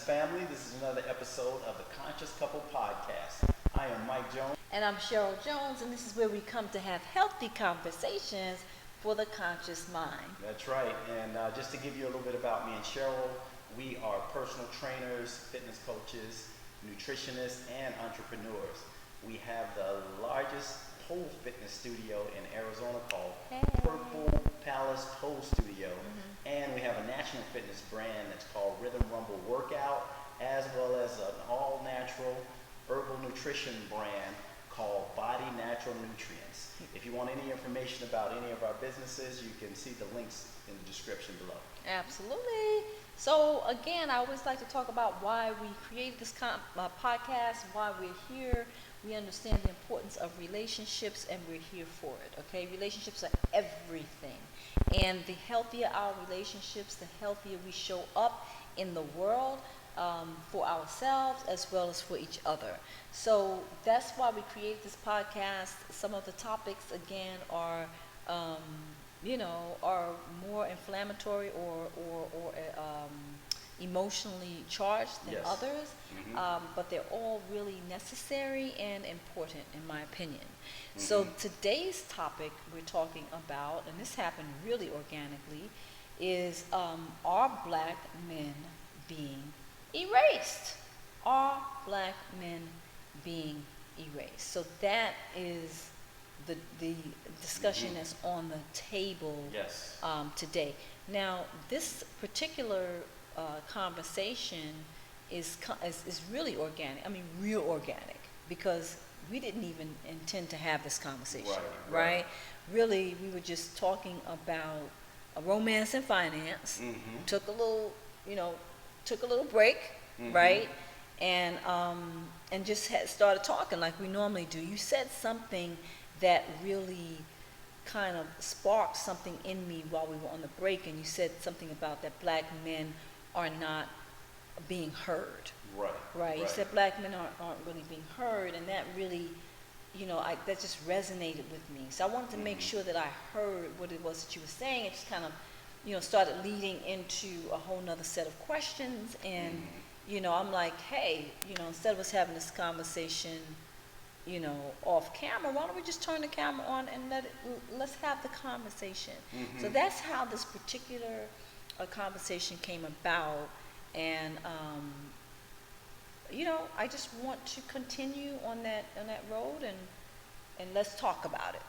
family. This is another episode of the Conscious Couple Podcast. I am Mike Jones. And I'm Cheryl Jones, and this is where we come to have healthy conversations for the conscious mind. That's right. And just to give you a little bit about me and Cheryl, we are personal trainers, fitness coaches, nutritionists, and entrepreneurs. We have the largest pole fitness studio in Arizona called Purple Palace Pole Studio. And we have a national fitness brand that's called Rhythm Rumble Workout, as well as an all-natural herbal nutrition brand called Body Natural Nutrients. If you want any information about any of our businesses, you can see the links in the description below. Absolutely. So again, I always like to talk about why we created this podcast, why we're here. We understand the importance of relationships, and we're here for it. Okay, relationships are everything, and the healthier our relationships, the healthier we show up in the world. For ourselves as well as for each other. So that's why we created this podcast. Some of the topics again are, are more inflammatory or emotionally charged than others, but they're all really necessary and important in my opinion. So today's topic we're talking about, and this happened really organically, is are black men being erased? Are black men being erased? So that is the discussion that's on the table today. Now, this particular conversation is really organic. I mean, real organic, because we didn't even intend to have this conversation, right? Really, we were just talking about romance and finance. Took a little break, right? And just started talking like we normally do. You said something that really kind of sparked something in me while we were on the break, and you said something about that black men are not being heard. Right. You said black men aren't really being heard, and that really, that just resonated with me. So I wanted to make sure that I heard what it was that you were saying. It just kind of started leading into a whole nother set of questions. And, I'm like, hey, instead of us having this conversation, off camera, why don't we just turn the camera on and let's have the conversation. So that's how this particular conversation came about. And, I just want to continue on that road and let's talk about it.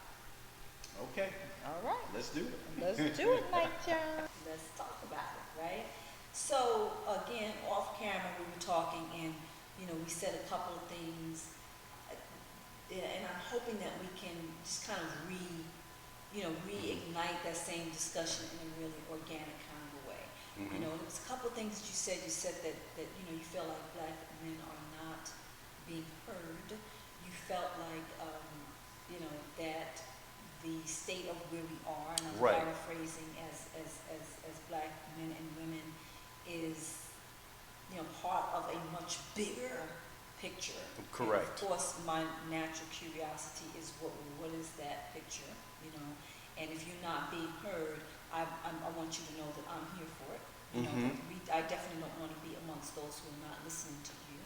Okay. All right. Let's do it. Let's do it, Mike John. Let's talk about it, right? So, again, off camera, we were talking, and, we said a couple of things, and I'm hoping that we can just kind of reignite that same discussion in a really organic kind of a way. There was a couple of things that you said. You said that you feel like black men are not being heard. You felt like, that the state of where we are, and I'm paraphrasing, as black men and women is, part of a much bigger picture. Correct. And of course, my natural curiosity is what is that picture, And if you're not being heard, I want you to know that I'm here for it. I definitely don't want to be amongst those who are not listening to you.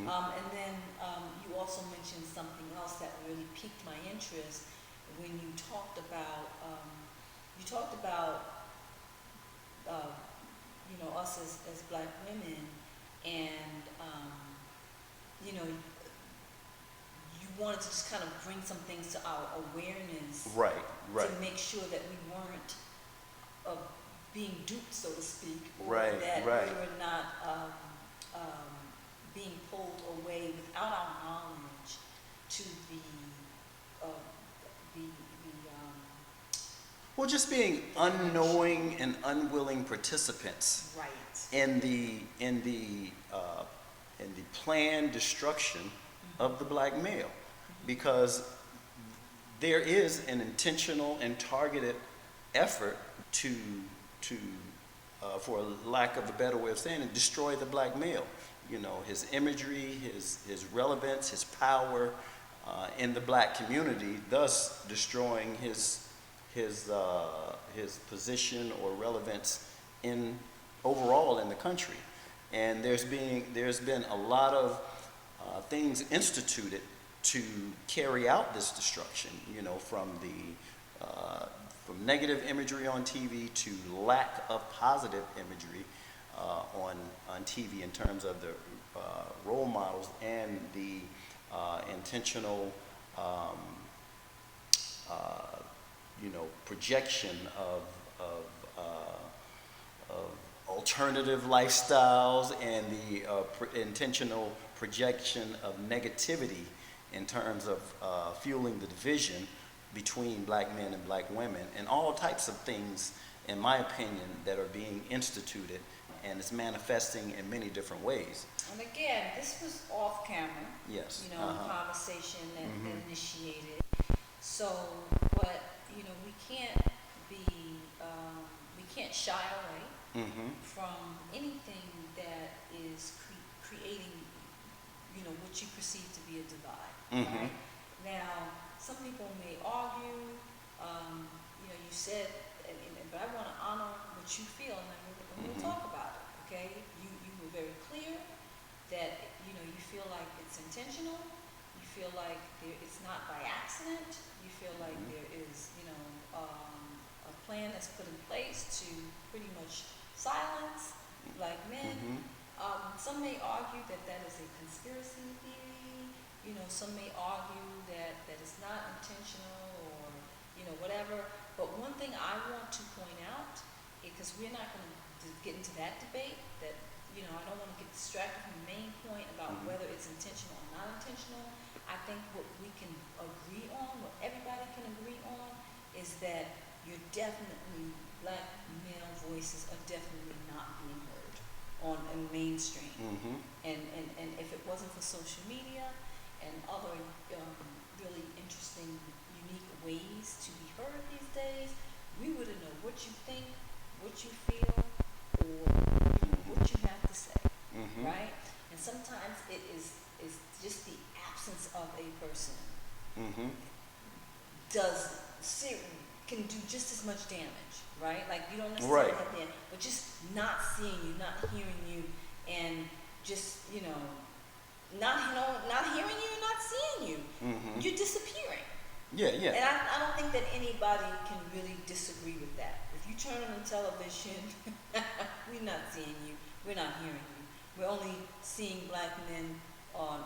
And then you also mentioned something else that really piqued my interest when you talked about us as black women, and you wanted to just kind of bring some things to our awareness, to make sure that we weren't being duped, so to speak, or that we were not being pulled away without our knowledge to well, just being unknowing and unwilling participants in the planned destruction of the black male, because there is an intentional and targeted effort to for lack of a better way of saying it, destroy the black male. His imagery, his relevance, his power in the black community, thus destroying his position or relevance overall in the country. And there's been a lot of things instituted to carry out this destruction, from negative imagery on TV to lack of positive imagery on TV in terms of the role models and the intentional projection of alternative lifestyles and the intentional projection of negativity in terms of fueling the division between black men and black women, and all types of things, in my opinion, that are being instituted, and it's manifesting in many different ways. And again, this was off camera. Yes. Conversation that initiated. So, but we can't shy away from anything that is creating, what you perceive to be a divide. Right? Now, some people may argue, you said, but I want to honor what you feel, and we'll talk about it. Okay? You were very clear that you feel like it's intentional. You feel like it's not by accident. You feel like there is a plan that's put in place to pretty much silence black men. Some may argue that is a conspiracy theory. Some may argue that it's not intentional, or whatever. But one thing I want to point out, because we're not going to get into that debate, that I don't want to get distracted from the main point about whether it's intentional or not intentional. I think what we can agree on, what everybody can agree on, is that black male voices are definitely not being heard in mainstream. And if it wasn't for social media and other really interesting, unique ways to be heard these days, we wouldn't know what you think, what you feel, or what you have to say, right? And sometimes it is just the absence of a person can do just as much damage, right? Like, you don't necessarily have to, but just not seeing you, not hearing you, and just not hearing you, not seeing you, you're disappearing. Yeah. And I don't think that anybody can really disagree with that. If you turn on the television, we're not seeing you, we're not hearing you. We're only seeing black men on,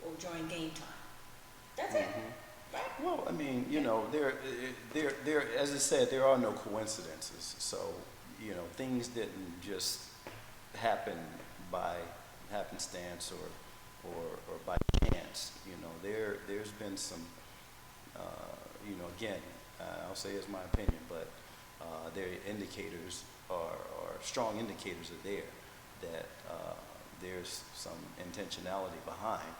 or during game time. That's it, right? Well, I mean, there, as I said, there are no coincidences. So, things didn't just happen by happenstance or by chance. There's been some, again, I'll say it's my opinion, but their indicators are strong indicators are there that there's some intentionality behind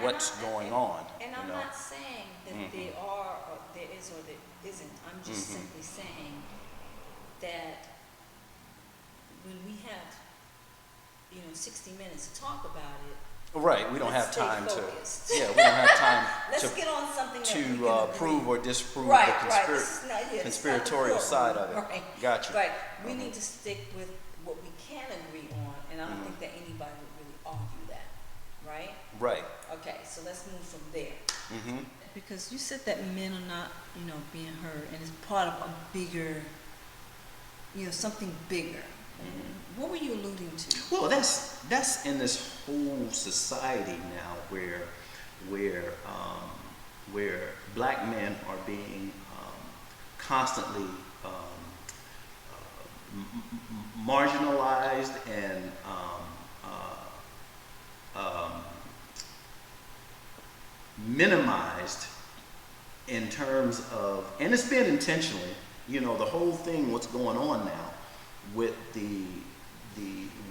what's going on. And I'm not saying that there are, or there is, or there isn't. I'm just simply saying that when we have, 60 minutes to talk about it. Right, we don't have time to. We don't have time let's get on something to prove or disprove the conspiratorial side of it. Right. Gotcha. Right. We need to stick with what we can agree on, and I don't think that anybody would really argue that. Right? Right. Okay, so let's move from there. Because you said that men are not, being heard, and it's part of a bigger, something bigger. What were you alluding to? Well, that's in this whole society now where black men are being constantly marginalized and minimized in terms of, and it's been intentionally, the whole thing, what's going on now with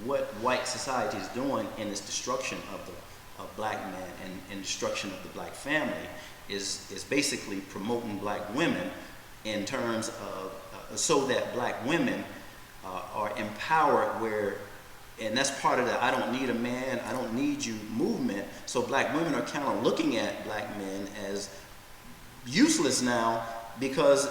what white society is doing in its destruction of black men and destruction of the black family is basically promoting black women in terms of so that black women are empowered, and that's part of the I don't need a man, I don't need you movement. So black women are kind of looking at black men as useless now because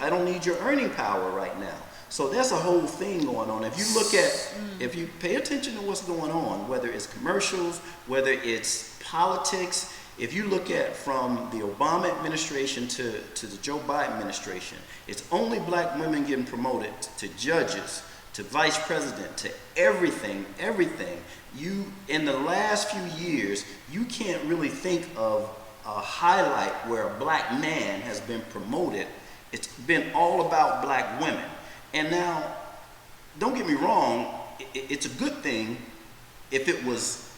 I don't need your earning power right now. So there's a whole thing going on. If you look at, if you pay attention to what's going on, whether it's commercials, whether it's politics, if you look at from the Obama administration to the Joe Biden administration, it's only black women getting promoted to judges, to vice president, to everything. You, in the last few years, you can't really think of a highlight where a black man has been promoted. It's been all about black women. And now, don't get me wrong, it's a good thing if it was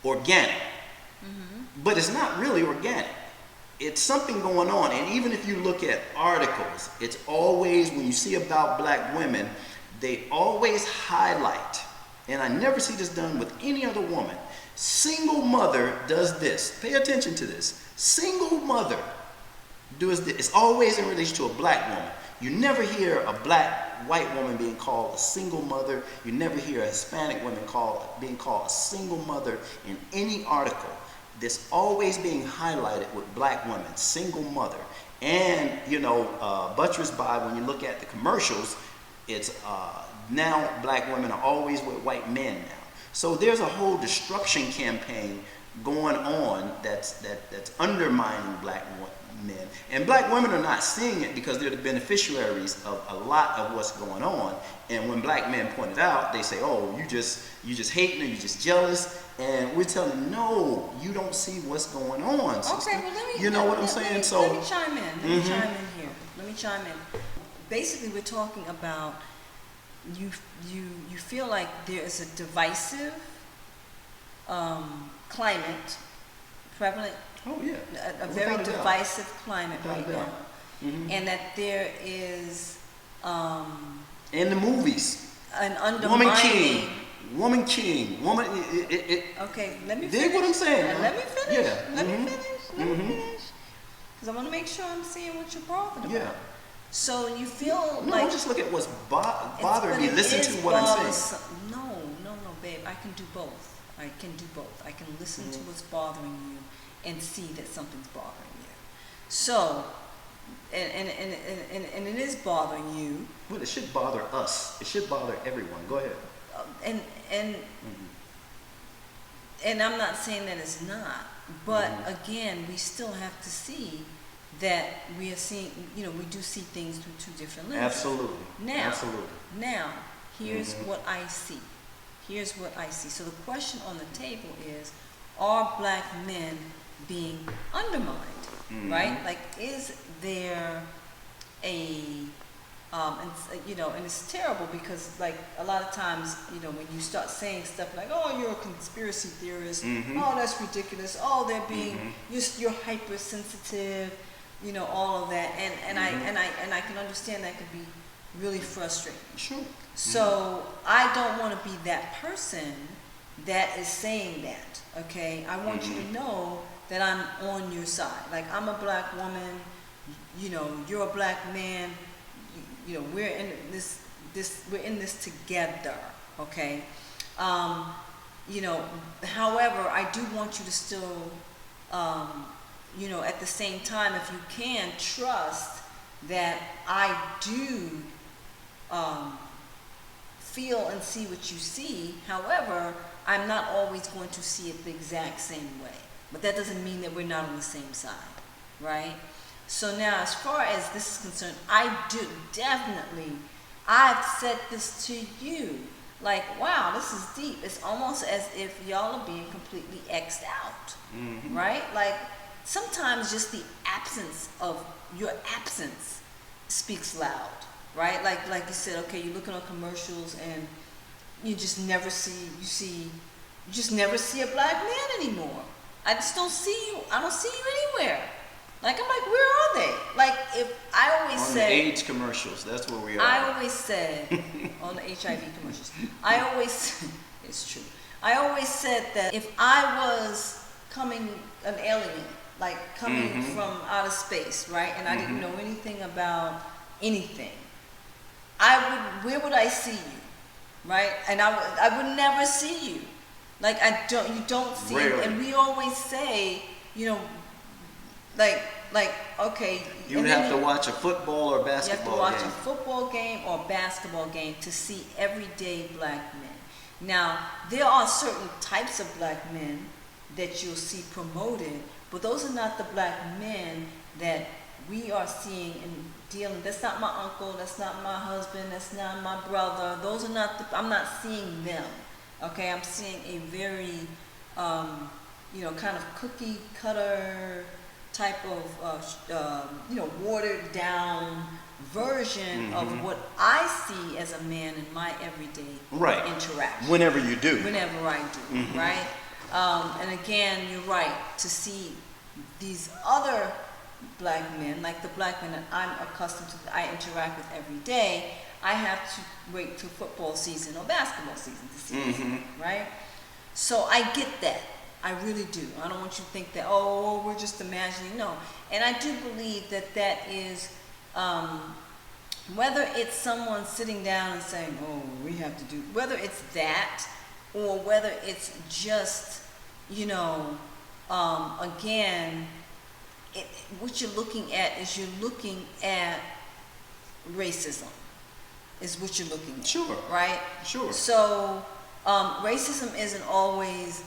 organic. But it's not really organic. It's something going on. And even if you look at articles, it's always, when you see about black women, they always highlight, and I never see this done with any other woman. Single mother does this. Pay attention to this. Single mother does this. It's always in relation to a black woman. You never hear a white woman being called a single mother. You never hear a Hispanic woman being called a single mother in any article. This always being highlighted with black women, single mother. And, buttressed by, when you look at the commercials, it's now black women are always with white men now. So there's a whole destruction campaign going on that's undermining black men. And black women are not seeing it because they're the beneficiaries of a lot of what's going on. And when black men point it out, they say, oh, you just hating or you just jealous. And we're telling them, no, you don't see what's going on, sister. Okay, well, let me, you know what I'm saying? Let me chime in. Let me chime in. Basically, we're talking about you feel like there is a divisive climate prevalent. Oh yeah, a very divisive climate right now, and that there is in the movies an undermining. Woman king. Okay, let me finish. Dig what I'm saying. Let me finish. Yeah. Let me finish. Because I want to make sure I'm seeing what you're talking about. Yeah. So you feel no, like... just look at what's bothering me. Listen to what I'm saying. No, babe. I can do both. I can listen to what's bothering you and see that something's bothering you. So, and it is bothering you. Well, it should bother us. It should bother everyone. Go ahead. And I'm not saying that it's not, but again, we still have to see that we are seeing, we do see things through two different lenses. Absolutely. Now, here's what I see. So the question on the table is, are black men being undermined, right? Like, is there and it's terrible because, like, a lot of times, when you start saying stuff like, oh, you're a conspiracy theorist, oh, that's ridiculous, oh, they're being, you're hypersensitive, all of that, and I can understand that could be really frustrating. Sure. So I don't want to be that person that is saying that, okay? I want you to know that I'm on your side. Like, I'm a black woman, you're a black man, we're in we're in this together, okay? However, I do want you to still, at the same time, if you can, trust that I do feel and see what you see. However, I'm not always going to see it the exact same way. But that doesn't mean that we're not on the same side, right? So now, as far as this is concerned, I do definitely, I've said this to you, like, wow, this is deep. It's almost as if y'all are being completely X'd out, right? Like, sometimes just the absence of your absence speaks loud, right? Like you said, okay, you're looking on commercials and you just never see a black man anymore. I just don't see you. I don't see you anywhere. Like, I'm like, where are they? Like, if I always on said... the AIDS commercials, that's where we are. I always said, on the HIV commercials, it's true. I always said that if I was an alien, like coming from outer space, right, and I didn't know anything about anything, where would I see you, right? And I would never see you. Like, you don't see it. And we always say, like, okay. You would have to watch a football or basketball game. You have to watch a football game or basketball game to see everyday black men. Now, there are certain types of black men that you'll see promoted, but those are not the black men that we are seeing and dealing. That's not my uncle, that's not my husband, that's not my brother. Those are not I'm not seeing them. Okay, I'm seeing a very, kind of cookie cutter type of, watered down version of what I see as a man in my everyday interaction. Whenever you do. Whenever I do, right? And again, you're right, to see these other black men, like the black men that I'm accustomed to, that I interact with every day, I have to wait till football season or basketball season to see this, right? So I get that. I really do. I don't want you to think that, oh, we're just imagining. No. And I do believe that that is, whether it's someone sitting down and saying, oh, we have to do, whether it's that, or whether it's just, again, what you're looking at is you're looking at racism, is what you're looking at. Sure. Right? Sure. So, racism isn't always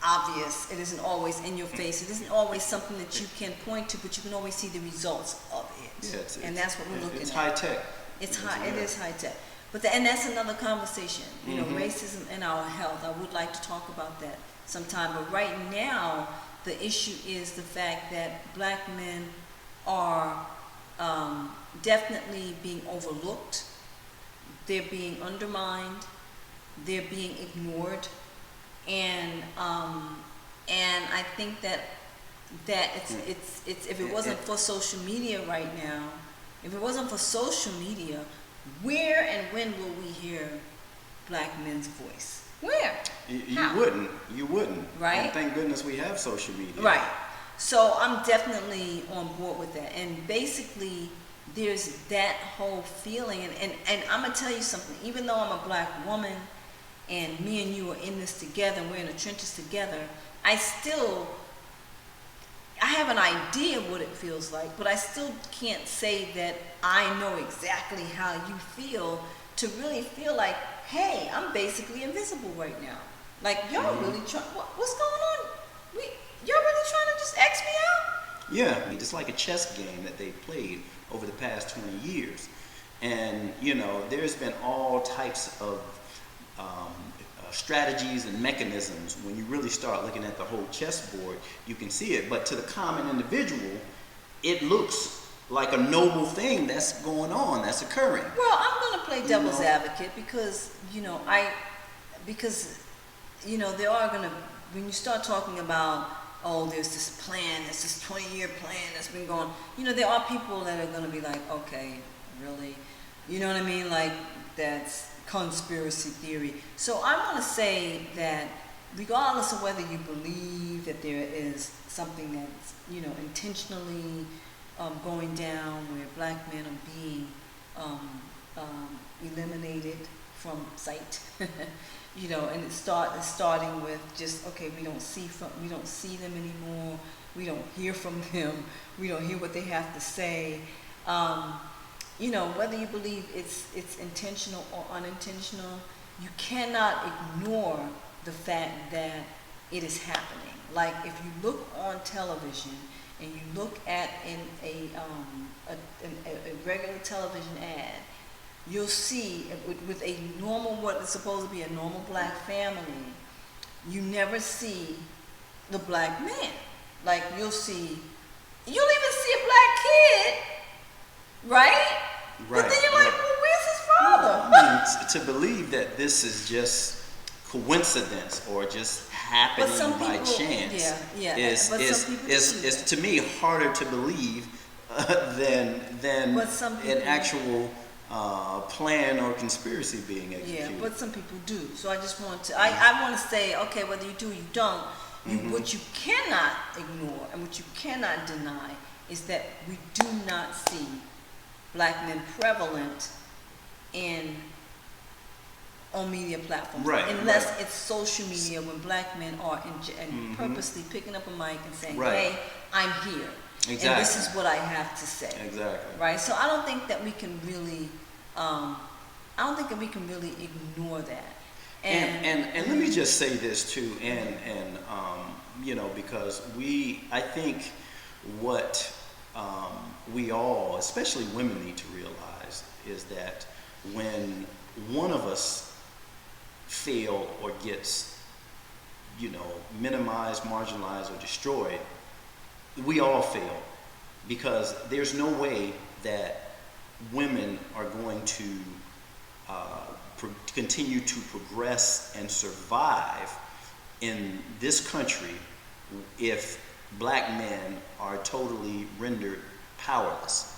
obvious. It isn't always in your face. It isn't always something that you can point to, but you can always see the results of it. Yeah, and that's what we're looking at. It's high tech. It is high tech. But and that's another conversation. Racism and our health. I would like to talk about that sometime. But right now, the issue is the fact that black men are definitely being overlooked. They're being undermined. They're being ignored. And I think that it's if it wasn't for social media right now, if it wasn't for social media, where and when will we hear black men's voice? Where? You wouldn't. Right. And thank goodness we have social media. Right. So I'm definitely on board with that. And basically, there's that whole feeling. And I'm gonna tell you something. Even though I'm a black woman, and me and you are in this together, we're in the trenches together, I have an idea what it feels like, but I still can't say that I know exactly how you feel, to really feel like, hey, I'm basically invisible right now. Like, y'all really what's going on? Y'all really trying to just X me out? Yeah, it's like a chess game that they've played over the past 20 years. And, there's been all types of strategies and mechanisms. When you really start looking at the whole chessboard, you can see it. But to the common individual, it looks like a noble thing that's going on, that's occurring. Well, I'm going to play devil's advocate because, there are going to, when you start talking about, oh, there's this plan, there's this 20-year plan that's been going, there are people that are going to be like, okay, really? You know what I mean? Like, that's conspiracy theory. So I want to say that regardless of whether you believe that there is something that's, intentionally going down where black men are being eliminated from sight, and it's starting with just, okay, we don't see them anymore, we don't hear from them, we don't hear what they have to say. Whether you believe it's intentional or unintentional, you cannot ignore the fact that it is happening. Like, if you look on television and you look at a regular television ad, you'll see with a normal, what is supposed to be a normal black family, you never see the black man. Like, you'll even see a black kid, right? But then you're like, well, where's his father? To believe that this is just coincidence or just happening by chance is to me harder to believe than an actual plan or conspiracy being executed. Yeah, but some people do. So I just want to, I want to say, okay, whether you do or you don't, what you cannot ignore and what you cannot deny is that we do not see black men prevalent on media platforms, unless it's social media, when black men are purposely picking up a mic and saying, hey, I'm here. Exactly. and this is what I have to say. Exactly. Right? So I don't think that we can really, ignore that. And let me just say this too, and you know, because I think what we all, especially women, need to realize is that when one of us fail or gets, you know, minimized, marginalized, or destroyed, we all fail, because there's no way that women are going to continue to progress and survive in this country if black men are totally rendered powerless.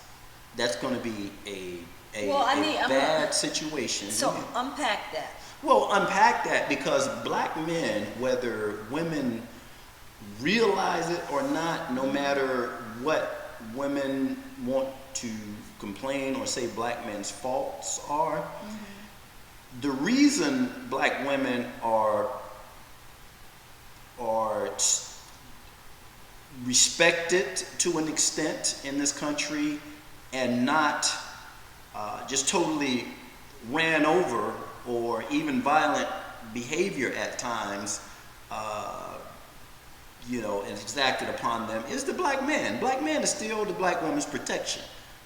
That's going to be a bad situation. So unpack that. Well, unpack that, because black men, whether women realize it or not, no matter what women want to complain or say black men's faults are, the reason black women are respected to an extent in this country and not just totally ran over, or even violent behavior at times, you know, is exacted upon them, is the black man. Black man is still the black woman's protection.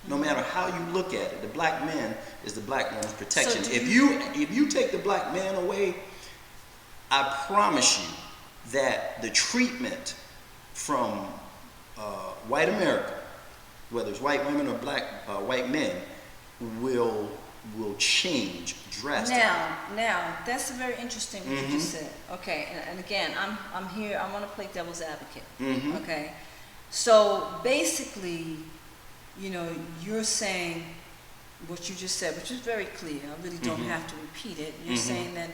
No matter how you look at it, the black man is the black woman's protection. So if you take the black man away, I promise you that the treatment from white America, whether it's white women or black white men, will change drastically. Now that's very interesting what you just said. Okay, and again, I'm here. I want to play devil's advocate. Okay, so basically, you know, you're saying what you just said, which is very clear. I really don't have to repeat it. You're saying that,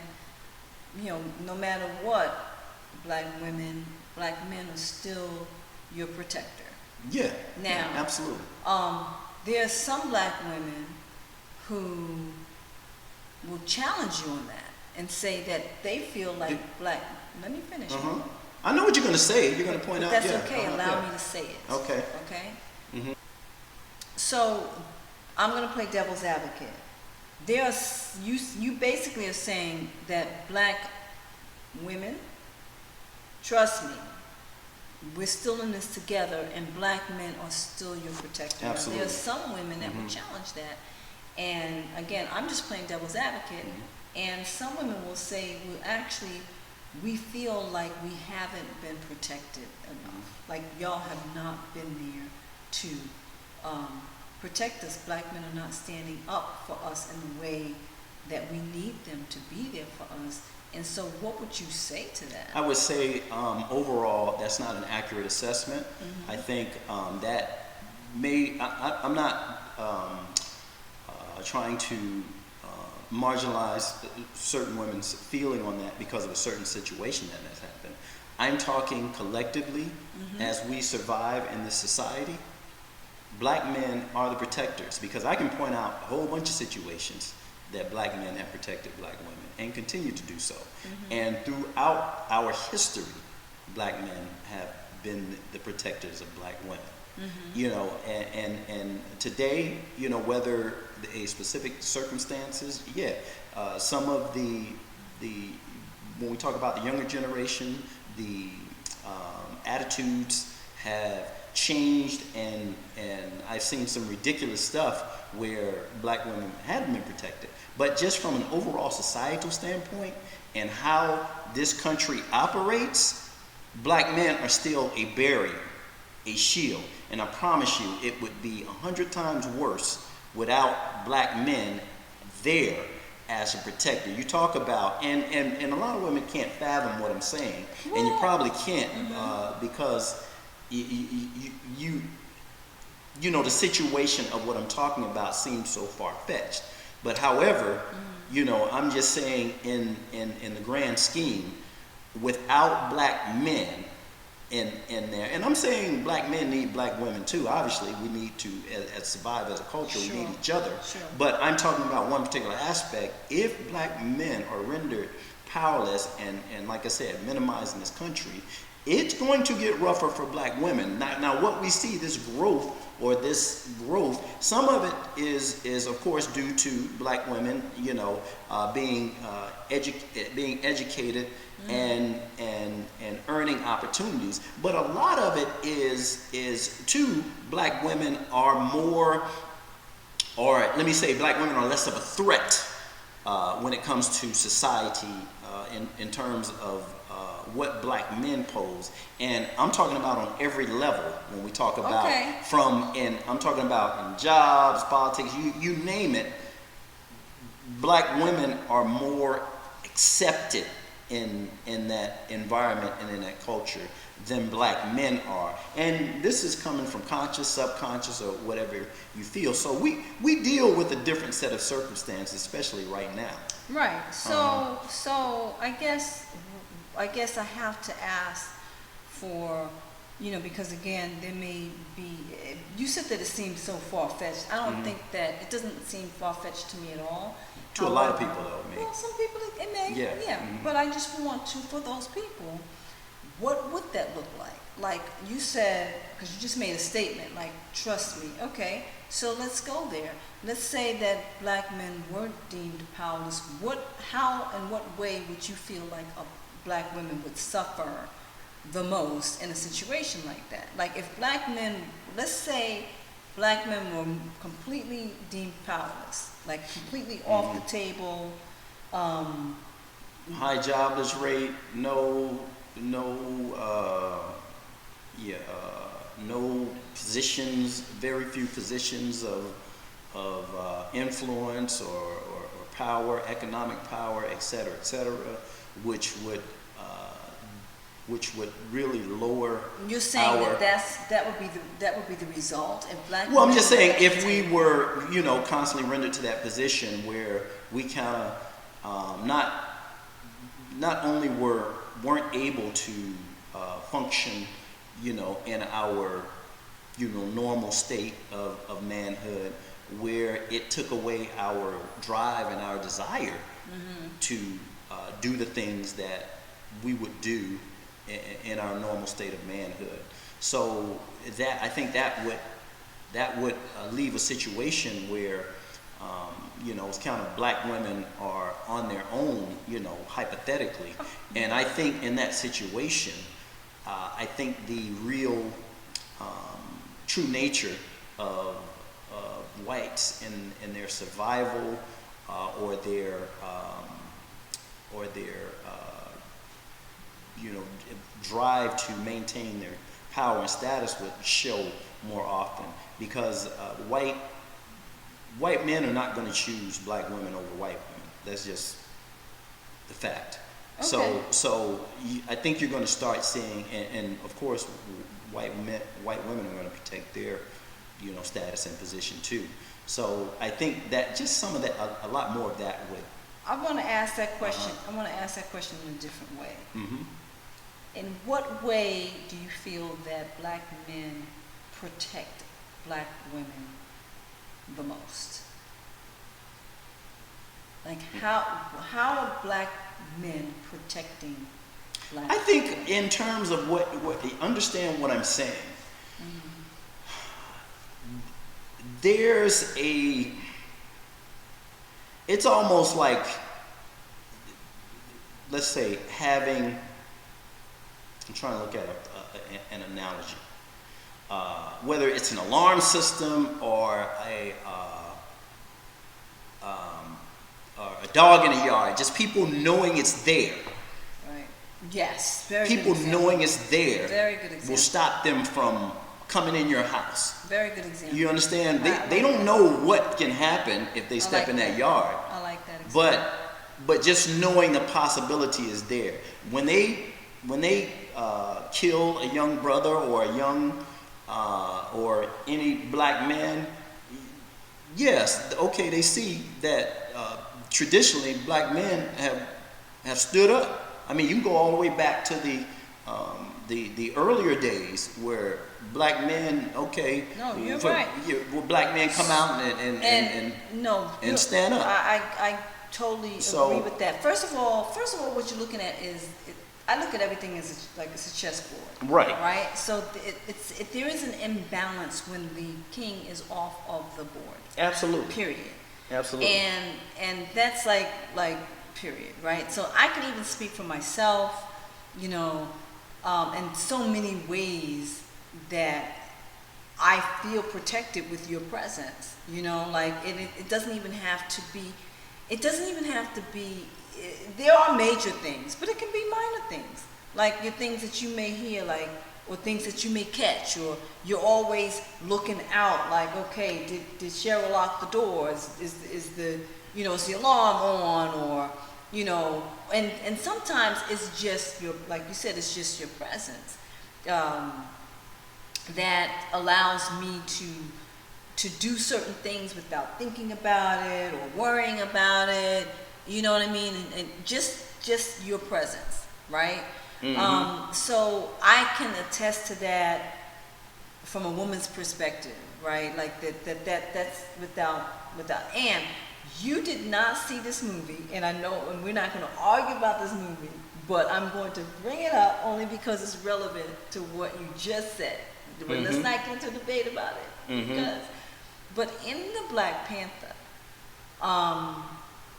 you know, no matter what, black women, black men are still your protector. Yeah. Now, absolutely. There are some black women who will challenge you on that and say that they feel like black. Let me finish. I know what you're going to say. You're going to point out. That's okay. Allow me to say it. Okay. Okay. So I'm going to play devil's advocate. You basically are saying that black women, trust me, we're still in this together, and black men are still your protector. Absolutely. There are some women that will challenge that. And again, I'm just playing devil's advocate. And some women will say, well, actually, we feel like we haven't been protected enough. Like y'all have not been there to protect us. Black men are not standing up for us in the way that we need them to be there for us. And so what would you say to that? I would say overall, that's not an accurate assessment. I think that I'm not trying to marginalize certain women's feeling on that because of a certain situation that has happened. I'm talking collectively as we survive in this society. Black men are the protectors, because I can point out a whole bunch of situations that black men have protected black women and continue to do so. And throughout our history, black men have been the protectors of black women. You know, and today, you know, whether a specific circumstances, some of the when we talk about the younger generation, the attitudes have changed, and I've seen some ridiculous stuff where black women haven't been protected. But just from an overall societal standpoint and how this country operates, black men are still a barrier, a shield. And I promise you, it would be 100 times worse without black men there as a protector. You talk about, and a lot of women can't fathom what I'm saying, and you probably can't because you know, the situation of what I'm talking about seems so far-fetched. But however, you know, I'm just saying in the grand scheme, without black men in there, and I'm saying black men need black women too. Obviously, we need to as survive as a culture. We need each other. But I'm talking about one particular aspect. If black men are rendered powerless and like I said, minimized in this country, it's going to get rougher for black women. Now what we see, this growth, some of it is of course due to black women, being educated and earning opportunities. But a lot of it is too, black women are more, or let me say, black women are less of a threat when it comes to society in terms of what black men pose. And I'm talking about on every level when we talk about I'm talking about in jobs, politics, you name it. Black women are more accepted in that environment and in that culture than black men are. And this is coming from conscious, subconscious, or whatever you feel. So we deal with a different set of circumstances, especially right now. Right. So I guess I have to ask for, because again, there may be, you said that it seems so far-fetched. I don't think that, it doesn't seem far-fetched to me at all. To a lot of people, though, it may. Well, some people, it may, yeah. But I just want to, for those people, what would that look like? Like you said, because you just made a statement, like, trust me. Okay, so let's go there. Let's say that black men were deemed powerless. How and what way would you feel like black women would suffer the most in a situation like that? Like if black men, let's say black men were completely deemed powerless, like completely off the table. High jobless rate, no positions, very few positions of influence or power, economic power, et cetera, which would really lower. You're saying that would be the result if black. Well, I'm just saying if we were constantly rendered to that position where we kind of not only weren't able to function in our normal state of manhood, where it took away our drive and our desire to do the things that we would do in our normal state of manhood. So that, I think that would leave a situation where it's kind of black women are on their own, hypothetically. And I think in that situation, I think the real true nature of whites in their survival or their drive to maintain their power and status would show more often, because white men are not going to choose black women over white women. That's just the fact. Okay. So I think you're going to start seeing, and of course, white women are going to protect their status and position too. So I think that just some of that, a lot more of that would. I want to ask that question. I want to ask that question in a different way. Mm-hmm. In what way do you feel that black men protect black women the most? Like how are black men protecting black women? I think in terms of what understand what I'm saying. Mm-hmm. It's almost like, let's say, having, I'm trying to look at an analogy. Whether it's an alarm system or a dog in a yard, just people knowing it's there. Right. Yes. Very people good knowing it's there. Very good example. Will stop them from coming in your house. Very good example. You understand? They don't know what can happen if they step in that yard. I like that example. But just knowing the possibility is there. When they kill a young brother or a young or any black man, yes, okay, they see that traditionally black men have stood up. I mean, you can go all the way back to the earlier days where black men, okay, no, you're right. Where black men come out and stand up. I totally agree with that. First of all, what you're looking at is I look at everything as like it's a chessboard. Right. Right. So there is an imbalance when the king is off of the board. Absolutely. Period. Absolutely. And that's like period. Right. So I can even speak for myself, you know, in so many ways that I feel protected with your presence. You know, like it doesn't even have to be. It doesn't even have to be. There are major things, but it can be minor things, like your things that you may hear, like, or things that you may catch, or you're always looking out, like, okay, did Cheryl lock the door? Is the, you know, is the alarm on? Or, you know, and sometimes it's just your, like you said, it's just your presence that allows me to do certain things without thinking about it or worrying about it. You know what I mean? And just your presence, right? Mm-hmm. So I can attest to that from a woman's perspective, right? Like that's without. And you did not see this movie, and I know, and we're not going to argue about this movie, but I'm going to bring it up only because it's relevant to what you just said. But mm-hmm. Let's not get into a debate about it. Mm-hmm. But in the Black Panther,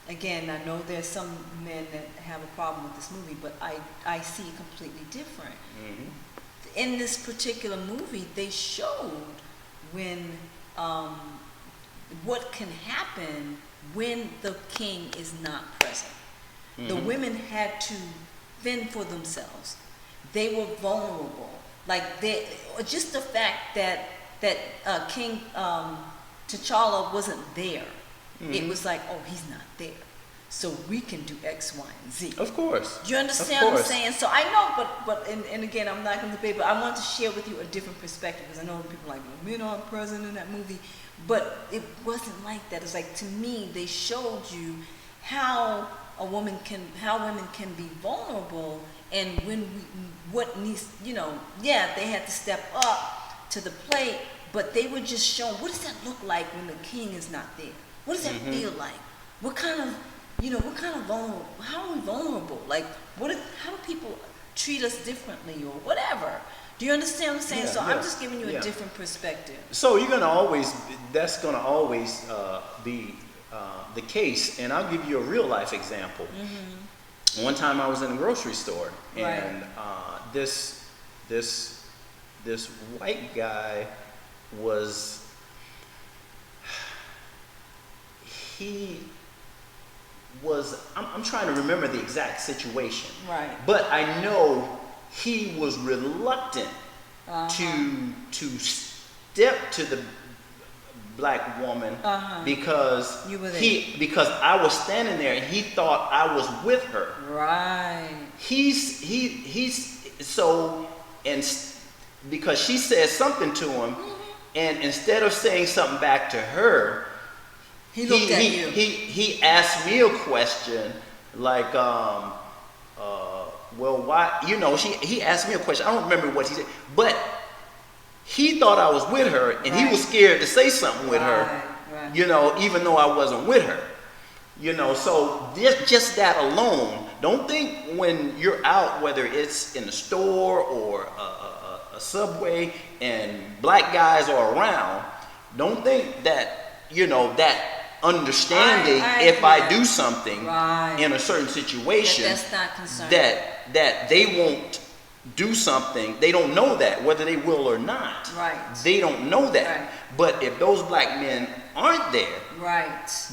again, I know there's some men that have a problem with this movie, but I see it completely different. Mm-hmm. In this particular movie, they showed when what can happen when the king is not present. Mm-hmm. The women had to fend for themselves. They were vulnerable. Like just the fact that King T'Challa wasn't there. Mm-hmm. It was like, oh, he's not there, so we can do X, Y, and Z. Of course. Do you understand what I'm saying? So I know, but and again, I'm not going to debate, but I want to share with you a different perspective, because I know people are like, men aren't present in that movie, but it wasn't like that. It's like, to me, they showed you how women can be vulnerable, and what needs, you know, yeah, they had to step up to the plate, but they were just showing, what does that look like when the king is not there? What does that mm-hmm. feel like? What kind of vulnerable, how are we vulnerable? Like, how do people treat us differently or whatever? Do you understand what I'm saying? So I'm just giving you a different perspective. So that's gonna always be the case. And I'll give you a real life example. Mm-hmm. One time I was in a grocery store, and this white guy was, I'm trying to remember the exact situation. Right. But I know he was reluctant to step to the black woman because because I was standing there and he thought I was with her. Right. Because she said something to him, mm-hmm. and instead of saying something back to her, he looked at you. He asked me a question like, well, why? You know, he asked me a question. I don't remember what he said, but he thought I was with her, and he was scared to say something with her. Right. You know, even though I wasn't with her. You know, so just that alone. Don't think when you're out, whether it's in the store or a subway, and black guys are around. Don't think that, you know, that understanding if I do something in a certain situation that's not concerned. that they won't do something. They don't know that, whether they will or not. Right. They don't know that. Right. But if those black men aren't there,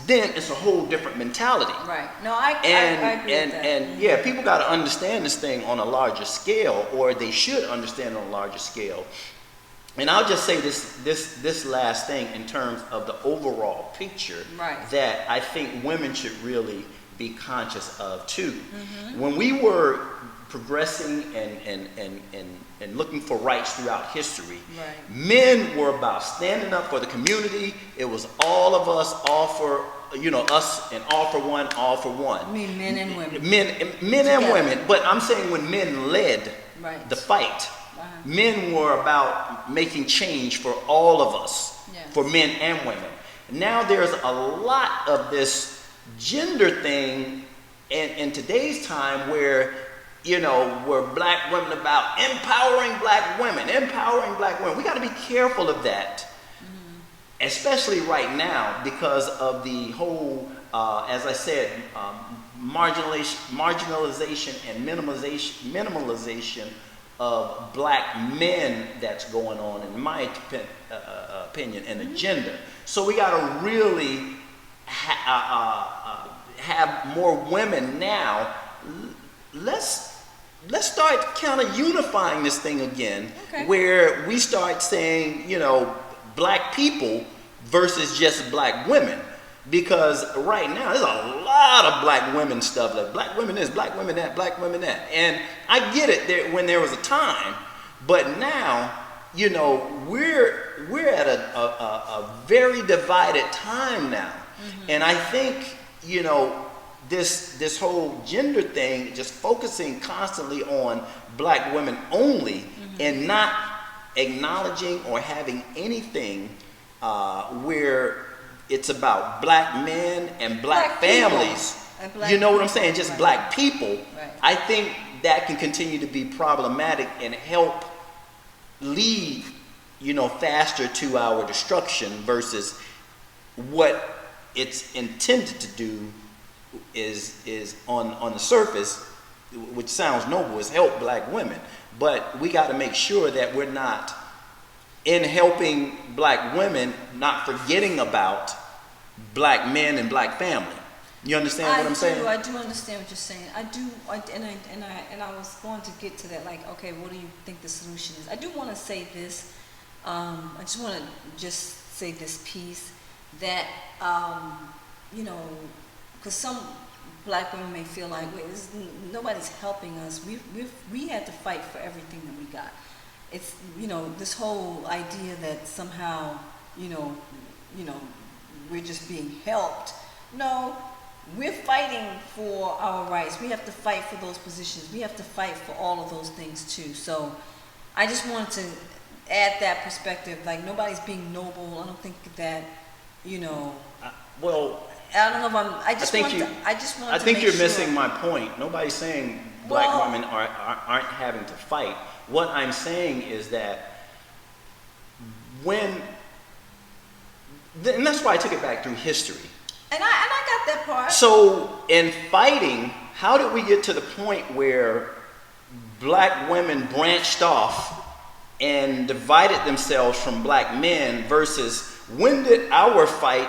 then it's a whole different mentality. Right. No, I agree with that. And yeah, people got to understand this thing on a larger scale, or they should understand on a larger scale. And I'll just say this last thing in terms of the overall picture that I think women should really be conscious of too. Mm-hmm. When we were progressing and looking for rights throughout history, men were about standing up for the community. It was all of us, all for, you know, us, and all for one, all for one. I mean, men and women. Men and women. But I'm saying when men led the fight, men were about making change for all of us, for men and women. Now there's a lot of this gender thing in today's time where were black women about empowering black women, empowering black women. We got to be careful of that, especially right now because of the whole, as I said, marginalization and minimalization of black men that's going on, in my opinion, and agenda. So we got to really have more women now. Let's start kind of unifying this thing again, where we start saying, black people versus just black women. Because right now there's a lot of black women stuff, like black women this, black women that, black women that. And I get it when there was a time, but now, we're at a very divided time now. And I think, this whole gender thing, just focusing constantly on black women only, and not acknowledging or having anything where it's about black men and black families. You know what I'm saying? Just black people. Right. I think that can continue to be problematic and help lead, faster to our destruction versus what it's intended to do is on the surface, which sounds noble, is help black women. But we got to make sure that we're not, in helping black women, not forgetting about black men and black family. You understand what I'm saying? I do understand what you're saying. I was going to get to that. Like, okay, what do you think the solution is? I do want to say this. I just want to say this piece that because some black women may feel like, wait, nobody's helping us. We had to fight for everything that we got. It's this whole idea that somehow we're just being helped. No, we're fighting for our rights. We have to fight for those positions. We have to fight for all of those things too. So I just wanted to add that perspective. Like, nobody's being noble. I don't think that, well, I don't know if I'm. I think you're missing my point. Nobody's saying black women aren't having to fight. What I'm saying is that and that's why I took it back through history. And I got that part. So in fighting, how did we get to the point where black women branched off and divided themselves from black men versus when did our fight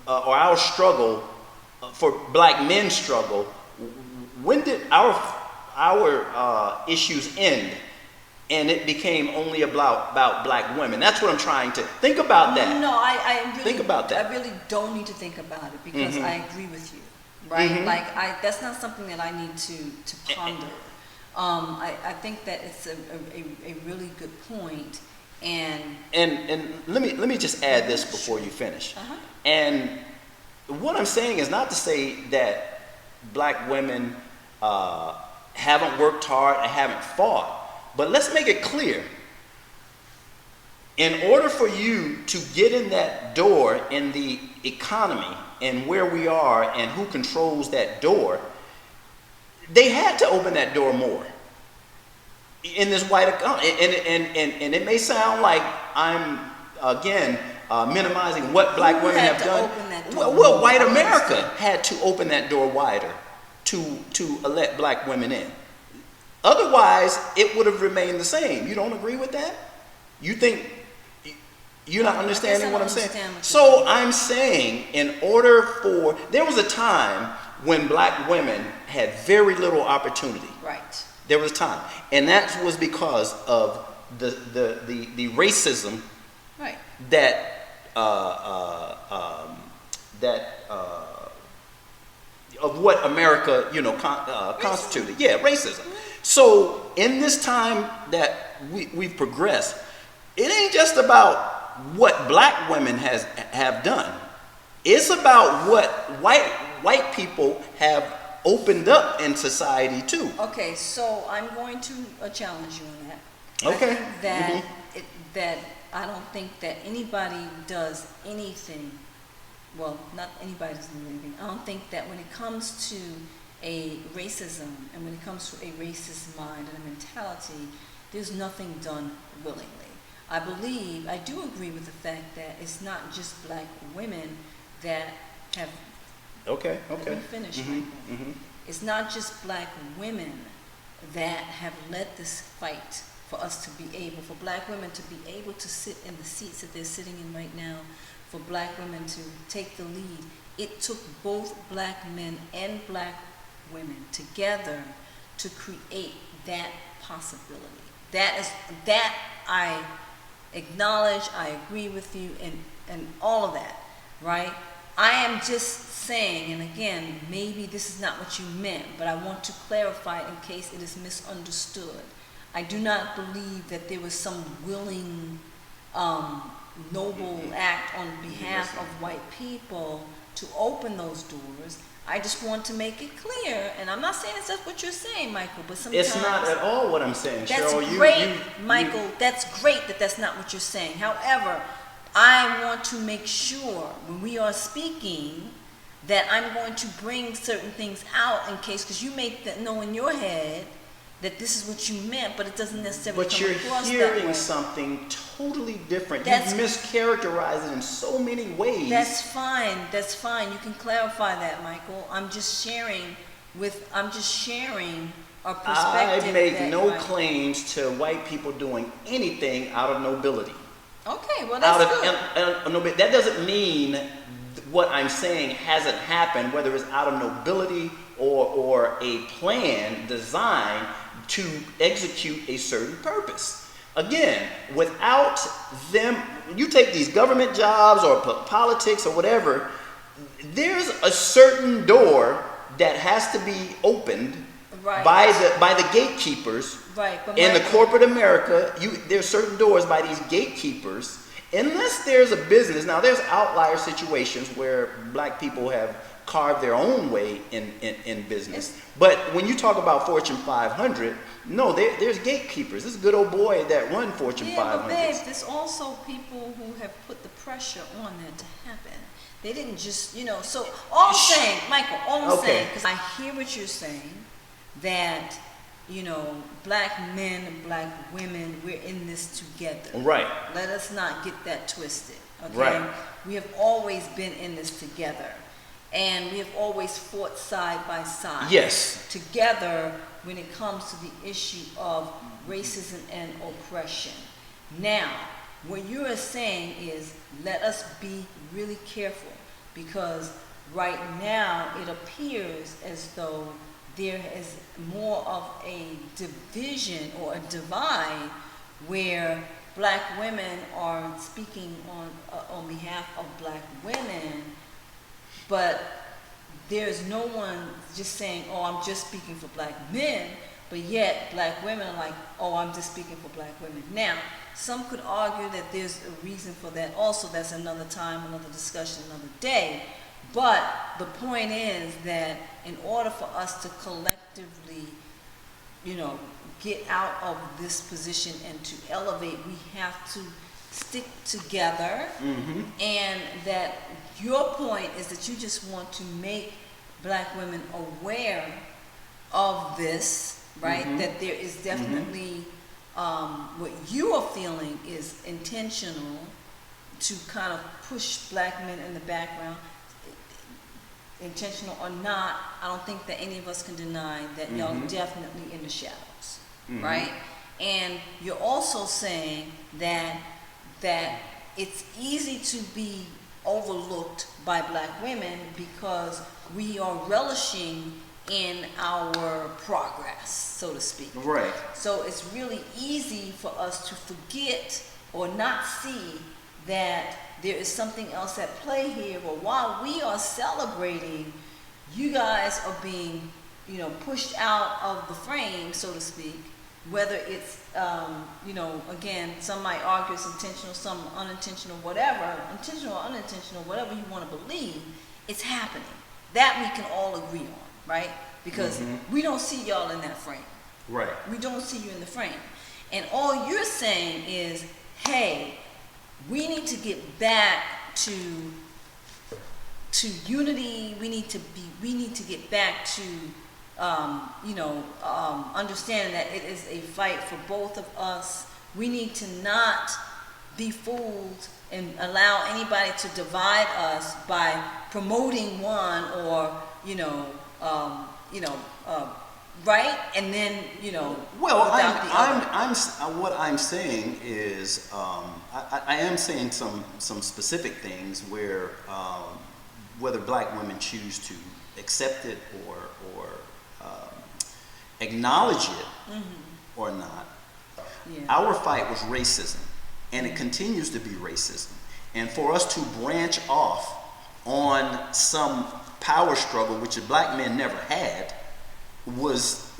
or our struggle for black men struggle, when did our issues end and it became only about black women? That's what I'm trying to think about. That I really think about that. I really don't need to think about it because I agree with you, right? Like, that's not something that I need to ponder. I think that it's a really good point. And let me just add this before you finish. And what I'm saying is not to say that black women haven't worked hard and haven't fought, but let's make it clear. In order for you to get in that door in the economy and where we are and who controls that door, they had to open that door more in this white economy. And it may sound like I'm again minimizing what black women have done. Well, white America had to open that door wider to let black women in. Otherwise, it would have remained the same. You don't agree with that? You think you're not understanding what I'm saying? So I'm saying, there was a time when black women had very little opportunity. Right. There was a time, and that was because of the racism. Right. That of what America, constituted. Yeah, racism. So in this time that we've progressed, it ain't just about what black women have done. It's about what white people have opened up in society too. Okay, so I'm going to challenge you on that. Okay. That I don't think that anybody does anything. Well, not anybody does anything. I don't think that when it comes to a racism, and when it comes to a racist mind and a mentality, there's nothing done willingly. I do agree with the fact that it's not just black women that have. Okay. Let me finish. Michael. It's not just black women that have led this fight for us to be able, for black women to be able to sit in the seats that they're sitting in right now, for black women to take the lead. It took both black men and black women together to create that possibility. That I acknowledge, I agree with you, and all of that, right? I am just saying, and again, maybe this is not what you meant, but I want to clarify in case it is misunderstood. I do not believe that there was some willing, noble act on behalf of white people to open those doors. I just want to make it clear, and I'm not saying it's just what you're saying, Michael, but sometimes it's not at all what I'm saying, that's Cheryl. Great, Michael. That's great that that's not what you're saying. However, I want to make sure when we are speaking that I'm going to bring certain things out in case, because you may know in your head that this is what you meant, but it doesn't necessarily come across that way. But you're hearing something totally different. You've mischaracterized it in so many ways. That's fine. That's fine. You can clarify that, Michael. I'm just sharing our perspective. I make no claims to white people doing anything out of nobility. Okay, well that's good. That doesn't mean what I'm saying hasn't happened, whether it's out of nobility or a plan designed to execute a certain purpose. Again, without them, you take these government jobs or politics or whatever, there's a certain door that has to be opened by the gatekeepers. Right, but in the corporate America, there's certain doors by these gatekeepers. Unless there's a business, now there's outlier situations where black people have carved their own way in business. But when you talk about Fortune 500, no, there's gatekeepers. This good old boy that run Fortune 500. Yeah, but babe, there's also people who have put the pressure on that to happen. They didn't just, so all I'm saying, Michael, saying, because I hear what you're saying, that black men and black women, we're in this together. Right. Let us not get that twisted. Okay. Right. We have always been in this together. And we have always fought side by side. Yes. Together when it comes to the issue of racism and oppression. Now, what you are saying is let us be really careful, because right now it appears as though there is more of a division or a divide where black women are speaking on behalf of black women, but there's no one just saying, oh, I'm just speaking for black men, but yet black women are like, oh, I'm just speaking for black women. Now, some could argue that there's a reason for that also. That's another time, another discussion, another day. But the point is that in order for us to collectively, get out of this position and to elevate, we have to stick together. Mm-hmm. And that your point is that you just want to make black women aware of this, right? Mm-hmm. That there is definitely what you are feeling is intentional to kind of push black men in the background. Intentional or not, I don't think that any of us can deny that y'all definitely in the shadows, right? And you're also saying that it's easy to be overlooked by black women because we are relishing in our progress, so to speak. Right. So it's really easy for us to forget or not see that there is something else at play here. But while we are celebrating, you guys are being, pushed out of the frame, so to speak. Whether it's, again, some might argue it's intentional, some unintentional, whatever, intentional or unintentional, whatever you want to believe, it's happening. That we can all agree on, right? Because we don't see y'all in that frame. Right. We don't see you in the frame. And all you're saying is, hey, we need to get back to unity. We need to get back to understanding that it is a fight for both of us. We need to not be fooled and allow anybody to divide us by promoting one or, right? And then, Well, without the other. what I'm saying is, I am saying some specific things where, whether black women choose to accept it or acknowledge it or not. Yeah. Our fight was racism, and it continues to be racism. And for us to branch off on some power struggle, which the black men never had, was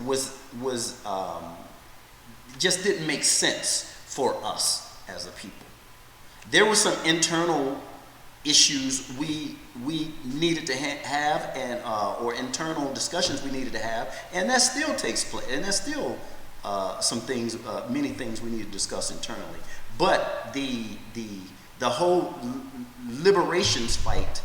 just didn't make sense for us as a people. There were some internal issues we needed to have, and or internal discussions we needed to have, and that still takes place, and that's still many things we need to discuss internally. But the whole liberations fight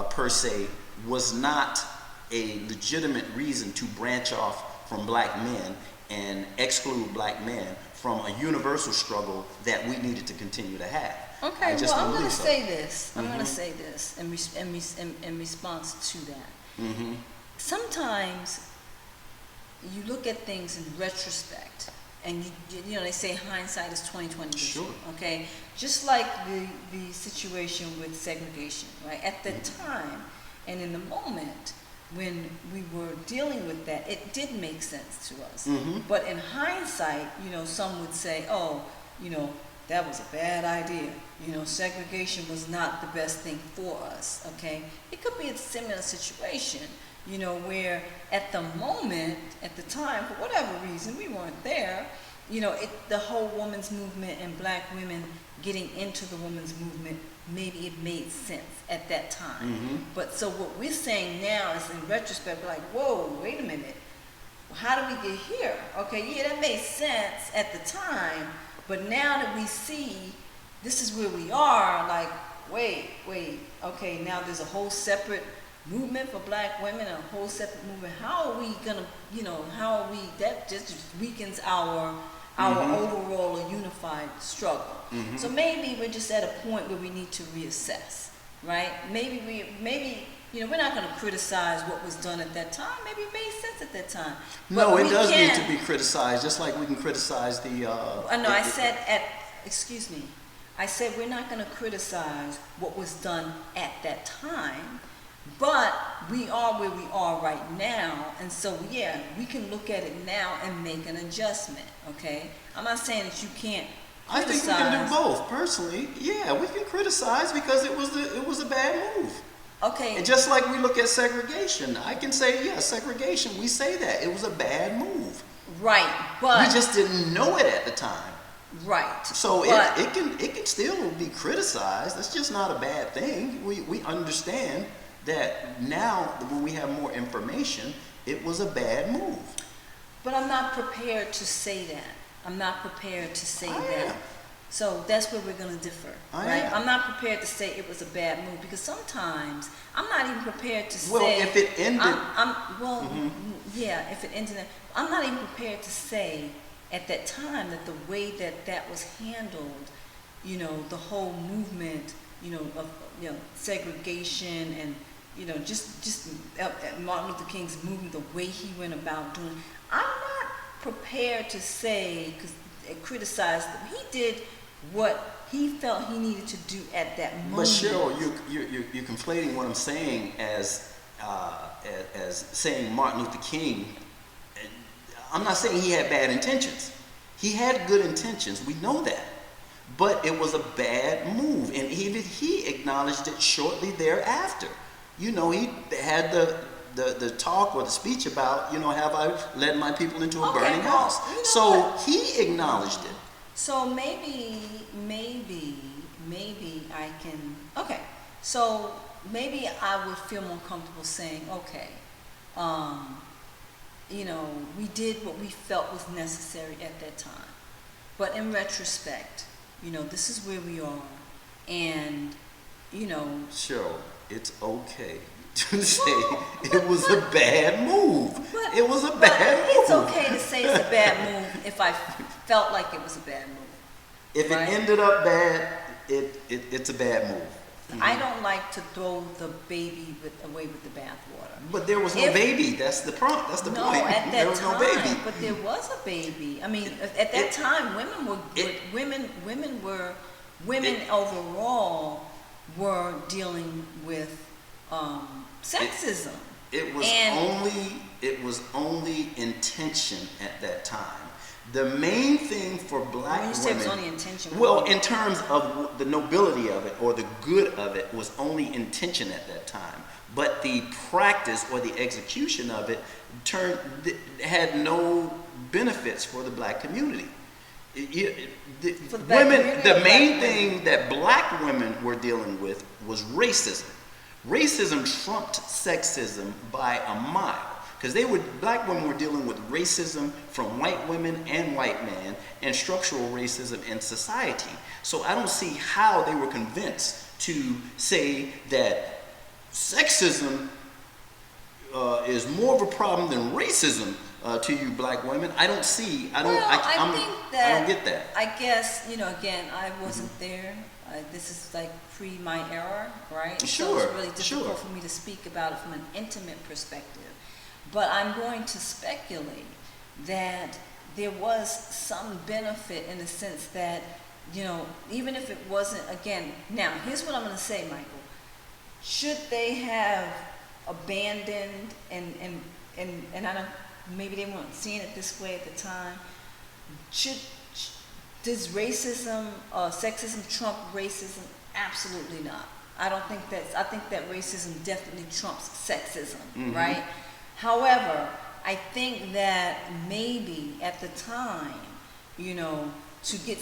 per se was not a legitimate reason to branch off from black men and exclude black men from a universal struggle that we needed to continue to have. Okay, well, I'm going to say this. I'm going to say this in response to that. Sometimes you look at things in retrospect, and they say hindsight is 20/20 vision. Sure. Okay, just like the situation with segregation, right? At the time and in the moment when we were dealing with that, it did make sense to us. But in hindsight, some would say, oh, that was a bad idea. Segregation was not the best thing for us, okay? It could be a similar situation, where at the moment, at the time, for whatever reason, we weren't there, the whole women's movement and black women getting into the women's movement, maybe it made sense at that time. But so what we're saying now is, in retrospect, we're like, whoa, wait a minute. How did we get here? Okay, yeah, that made sense at the time, but now that we see this is where we are, like, wait, okay, now there's a whole separate movement for black women, a whole separate movement. How are we gonna, that just weakens our overall unified struggle. So maybe we're just at a point where we need to reassess, right? Maybe we're not going to criticize what was done at that time. Maybe it made sense at that time. No, it does need to be criticized, just like we can criticize the... excuse me. I said we're not going to criticize what was done at that time, but we are where we are right now, and so yeah, we can look at it now and make an adjustment, okay? I'm not saying that you can't criticize. I think we can do both, personally. Yeah, we can criticize because it was a bad move. Okay. And just like we look at segregation, I can say, yeah, segregation, we say that. It was a bad move. Right, but... we just didn't know it at the time. Right. So it can still be criticized. That's just not a bad thing. We understand that now when we have more information, it was a bad move. But I'm not prepared to say that. I'm not prepared to say that. So that's where we're going to differ, right? I'm not prepared to say it was a bad move, because sometimes I'm not even prepared to say... Well, if it ended... yeah, if it ended... I'm not even prepared to say at that time that the way that was handled, the whole movement, of segregation and, just Martin Luther King's movement, the way he went about doing it, I'm not prepared to say, because criticize that he did what he felt he needed to do at that moment. But Cheryl, you're conflating what I'm saying as saying Martin Luther King. I'm not saying he had bad intentions. He had good intentions. We know that. But it was a bad move, and even he acknowledged it shortly thereafter. He had the talk or the speech about, have I led my people into a burning house? So he acknowledged it. So maybe I can, okay. So maybe I would feel more comfortable saying, okay, we did what we felt was necessary at that time. But in retrospect, this is where we are. And, Cheryl, it's okay. to say it was a bad move. But, It was a bad move. It's okay to say it's a bad move if I felt like it was a bad move. If right? it ended up bad, it's a bad move. I don't like to throw the baby away with the bathwater. But there was no baby. That's the prompt. That's the no, point. at that there was time, no baby. but there was a baby. I mean, at that time, women overall were dealing with sexism. It was only intention at that time. The main thing for black when you women, say it was only intention, well, in terms of the nobility of it or the good of it, was only intention at that time. But the practice or the execution of it had no benefits for the black community. The main thing that black women were dealing with was racism. Racism trumped sexism by a mile. Because black women were dealing with racism from white women and white men and structural racism in society. So I don't see how they were convinced to say that sexism is more of a problem than racism to you black women. I don't get that. I guess, again, I wasn't there. This is like pre my era, right? Sure. So it's really difficult for me to speak about it from an intimate perspective. But I'm going to speculate that there was some benefit in the sense that, even if it wasn't, again, now here's what I'm going to say, Michael. Should they have abandoned and I don't, maybe they weren't seeing it this way at the time. Does racism, sexism trump racism? Absolutely not. I think that racism definitely trumps sexism, right? However, I think that maybe at the time, to get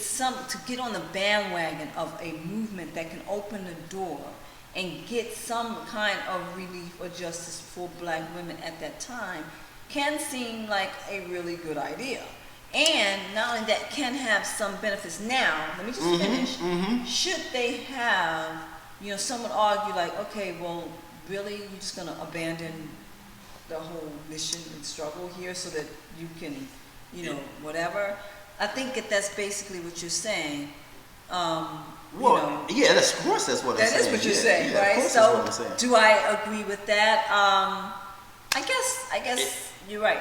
on the bandwagon of a movement that can open the door and get some kind of relief or justice for black women at that time can seem like a really good idea. And not only that, can have some benefits. Now, let me just finish. Should they have, some would argue like, okay, well, really, you're just going to abandon the whole mission and struggle here so that you can, whatever. I think that's basically what you're saying. Yeah, of course that's what I'm saying. That is what you're saying, right? Of course So, that's what I'm saying. do I agree with that? I guess you're right.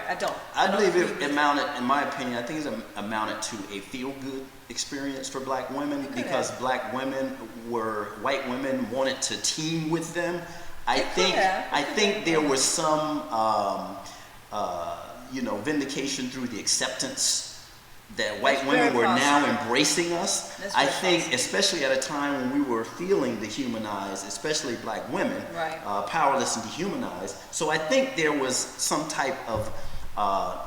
I believe it amounted, in my opinion, I think it amounted to a feel-good experience for black women because black women white women wanted to team with them. I think there was some, vindication through the acceptance that white women were now embracing us. I think, especially at a time when we were feeling dehumanized, especially black women, powerless and dehumanized. So I think there was some type of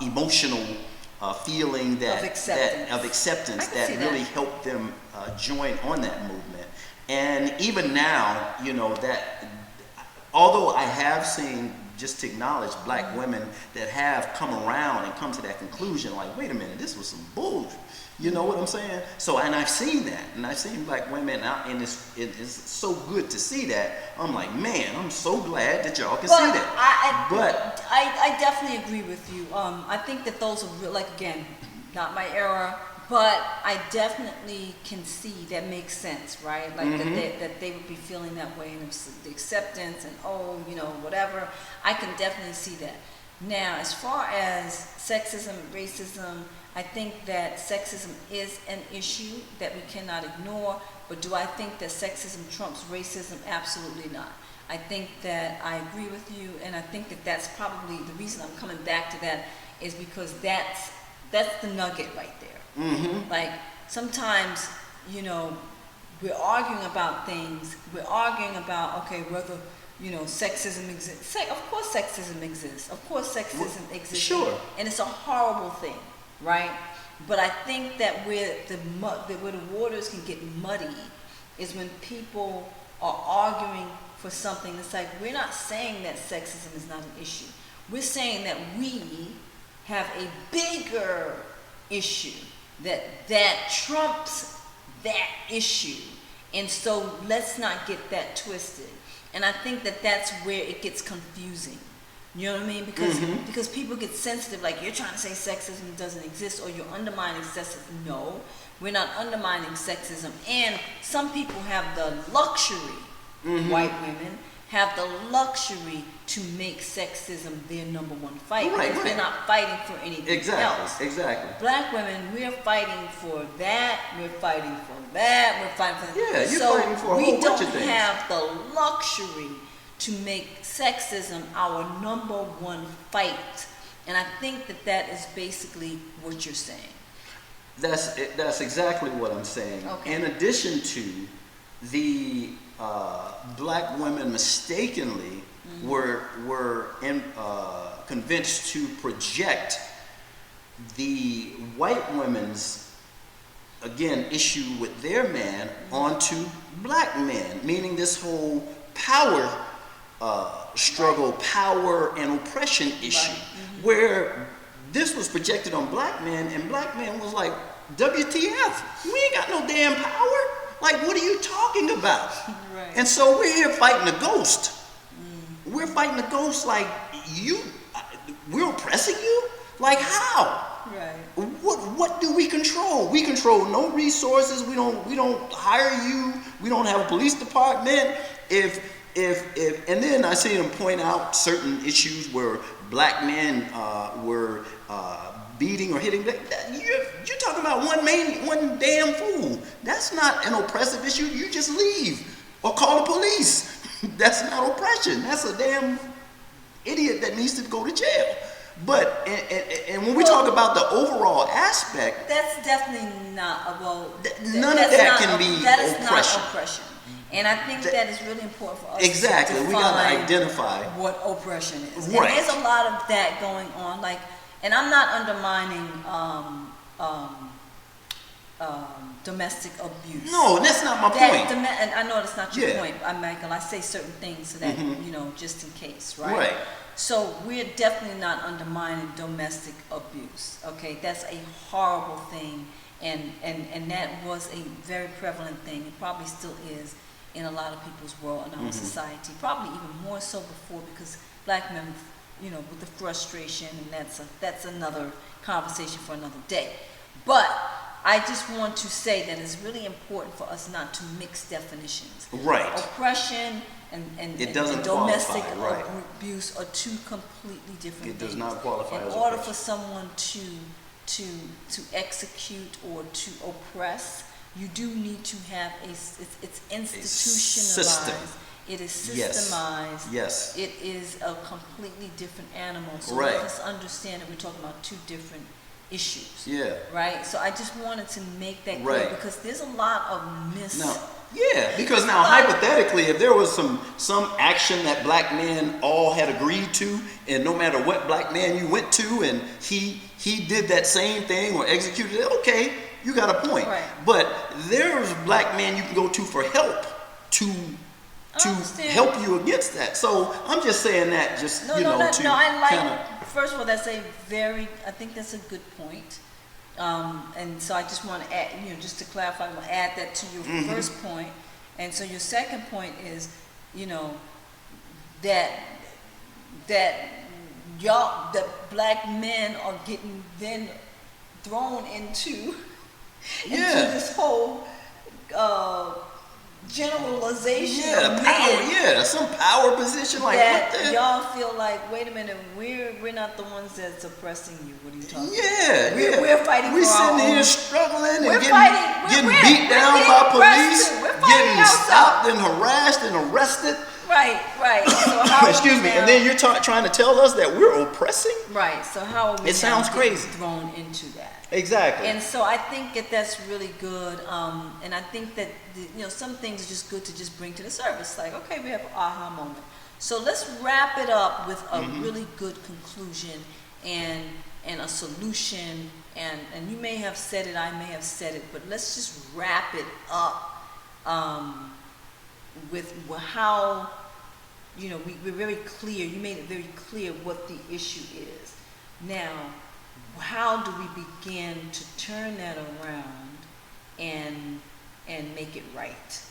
emotional feeling of acceptance that really helped them join on that movement. And even now, that although I have seen, just to acknowledge, black women that have come around and come to that conclusion, like, wait a minute, this was some bullshit. You know what I'm saying? So, and I've seen that, and I've seen black women, and it's so good to see that. I'm like, man, I'm so glad that y'all can see that. I definitely agree with you. I think that those are like, again, not my era. But I definitely can see that makes sense, right? Like that they would be feeling that way, and the acceptance and whatever. I can definitely see that. Now, as far as sexism and racism, I think that sexism is an issue that we cannot ignore. But do I think that sexism trumps racism? Absolutely not. I think that I agree with you, and I think that that's probably the reason I'm coming back to that is because that's the nugget right there. Like sometimes, we're arguing about things. We're arguing about, okay, whether, sexism exists. Of course sexism exists. Of course sexism exists. Sure. And it's a horrible thing, right? But I think that where the waters can get muddy is when people are arguing for something. It's like, we're not saying that sexism is not an issue. We're saying that we have a bigger issue that trumps that issue, And so let's not get that twisted. And I think that that's where it gets confusing. You know what I mean? Because people get sensitive, like you're trying to say sexism doesn't exist or you're undermining sexism. No, we're not undermining sexism. And some people have the luxury, white women have the luxury to make sexism their number one fight. Because they're not fighting for anything else. Exactly. Black women, we're fighting for that, we're fighting for that, we're fighting for that. Yeah, you're fighting for a whole bunch of things. We don't have the luxury to make sexism our number one fight. And I think that that is basically what you're saying. That's exactly what I'm saying. Okay. In addition to the black women mistakenly were convinced to project the white women's, again, issue with their man onto black men, meaning this whole power struggle, power and oppression issue, where this was projected on black men, and black men was like, WTF, we ain't got no damn power. Like, what are you talking about? Right. And so we're here fighting a ghost. We're fighting a ghost like, we're oppressing you? Like how? Right. What do we control? We control no resources. We don't hire you. We don't have a police department. And then I see them point out certain issues where black men were beating or hitting. You're talking about one damn fool. That's not an oppressive issue. You just leave or call the police. That's not oppression. That's a damn idiot that needs to go to jail. But and when we talk about the overall aspect, that's definitely not none of that can be that is oppression. Not oppression. And I think that is really important for us exactly. to we got to identify what oppression is. Right. And there's a lot of that going on. Like, and I'm not undermining domestic abuse. No, that's not my point. And I know that's not your Yeah. point, Michael. I say certain things so that just in case, right? Right. So we're definitely not undermining domestic abuse. Okay, that's a horrible thing, and that was a very prevalent thing. It probably still is in a lot of people's world in our society. Probably even more so before, because black men, with the frustration, and that's another conversation for another day. But I just want to say that it's really important for us not to mix definitions. Right. Oppression and domestic abuse are two completely different things. It does not qualify as in order oppression. for someone to execute or to oppress, you do need to have it's institutionalized. System. It is systemized. Yes. It is a completely different animal. So Right. let's understand that we're talking about two different issues. Yeah. Right? So I just wanted to make that clear, Right. because there's a lot of Because now hypothetically, if there was some action that black men all had agreed to, and no matter what black man you went to, and he did that same thing or executed it, okay, you got a point. Right. But there's black men you can go to for help to help you against that. So I'm just saying that First of all, I think that's a good point. And so I just want to add, just to clarify, I'm going to add that to your first point. And so your second point is, that black men are getting then thrown into this whole generalization of men. Some power position like that what the y'all feel like, wait a minute, we're not the ones that's oppressing you. What are you talking about? We're fighting for our own. We're sitting here struggling and getting we're beat down by police, getting stopped and harassed and arrested. Right. So how excuse me, and then you're trying to tell us that we're oppressing? Right. So how are we It sounds crazy. thrown into that? Exactly. And so I think that that's really good, and I think that some things are just good to just bring to the surface. Like, okay, we have an aha moment. So let's wrap it up with a really good conclusion and a solution. And you may have said it, I may have said it, but let's just wrap it up with how we're very clear. You made it very clear what the issue is. Now, how do we begin to turn that around and make it right?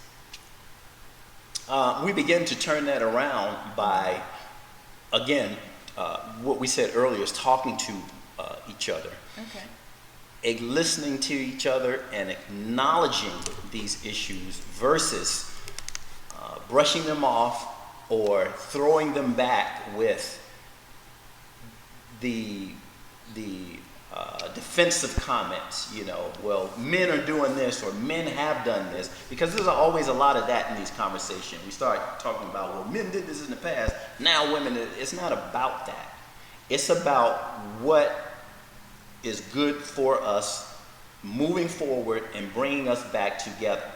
We begin to turn that around by, again, what we said earlier is talking to each other. Okay. Listening to each other and acknowledging these issues versus brushing them off or throwing them back with the defensive comments, well, men are doing this or men have done this, because there's always a lot of that in these conversations. We start talking about, well, men did this in the past, now women, it's not about that. It's about what is good for us moving forward and bringing us back together.